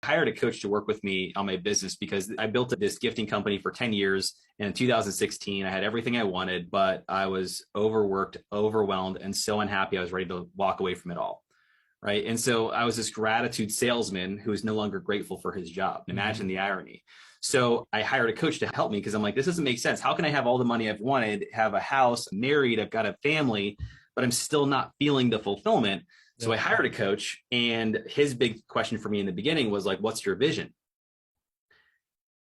Hired a coach to work with me on my business because I built this gifting company for 10 years. And in 2016, I had everything I wanted, but I was overworked, overwhelmed, and so unhappy. I was ready to walk away from it all. Right. And so I was this gratitude salesman who is no longer grateful for his job. Imagine the irony. So I hired a coach to help me because I'm like, this doesn't make sense. How can I have all the money I've wanted, have a house, married, I've got a family, but I'm still not feeling the fulfillment? So I hired a coach, and his big question for me in the beginning was like, what's your vision?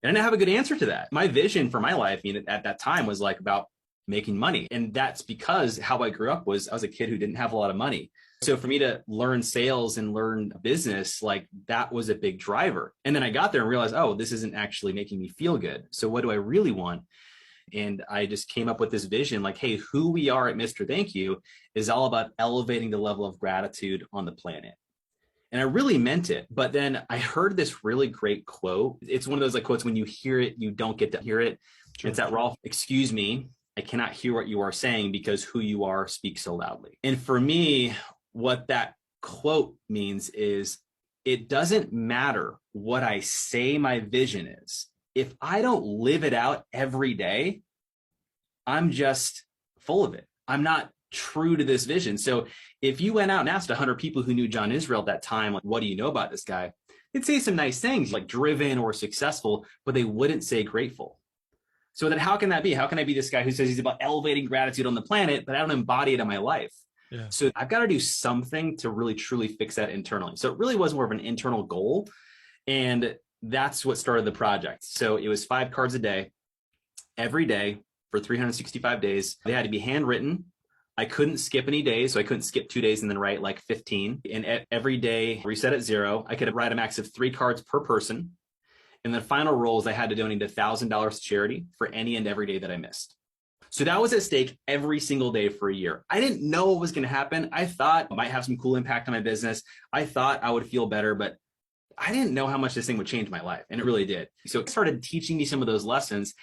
And I didn't have a good answer to that. My vision for my life at that time was like about making money. And that's because how I grew up was I was a kid who didn't have a lot of money. So for me to learn sales and learn business, like that was a big driver. And then I got there and realized, oh, this isn't actually making me feel good. So what do I really want? And I just came up with this vision like, hey, who we are at Mr. Thank You is all about elevating the level of gratitude on the planet. And I really meant it. But then I heard this really great quote. It's one of those like quotes, when you hear it, you don't get to hear it. Sure. It's that Rolf, excuse me, I cannot hear what you are saying because who you are speaks so loudly. And for me, what that quote means is it doesn't matter what I say my vision is. If I don't live it out every day, I'm just full of it. I'm not true to this vision. So if you went out and asked 100 people who knew John Israel at that time, like, what do you know about this guy? They'd say some nice things like driven or successful, but they wouldn't say grateful. So then how can that be? How can I be this guy who says he's about elevating gratitude on the planet, but I don't embody it in my life? Yeah. So I've got to do something to really truly fix that internally. So it really was more of an internal goal. And that's what started the project. So it was 5 cards a day, every day for 365 days. They had to be handwritten. I couldn't skip any days. So I couldn't skip 2 days and then write like 15. And every day reset at 0. I could write a max of 3 cards per person. And the final rule is I had to donate $1,000 to charity for any and every day that I missed. So that was at stake every single day for a year. I didn't know what was going to happen. I thought it might have some cool impact on my business. I thought I would feel better, but I didn't know how much this thing would change my life. And it really did. So it started teaching me some of those lessons.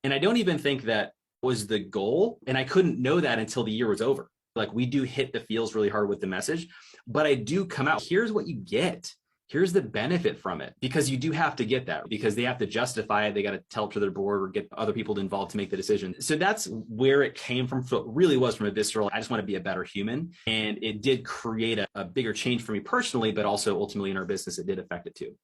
And I don't even think that was the goal. And I couldn't know that until the year was over. Like we do hit the feels really hard with the message, but I do come out. Here's what you get. Here's the benefit from it, because you do have to get that, because they have to justify it. They got to tell it to their board or get other people involved to make the decision. So that's where it came from. So it really was from a visceral, I just want to be a better human. And it did create a bigger change for me personally, but also ultimately in our business, it did affect it too.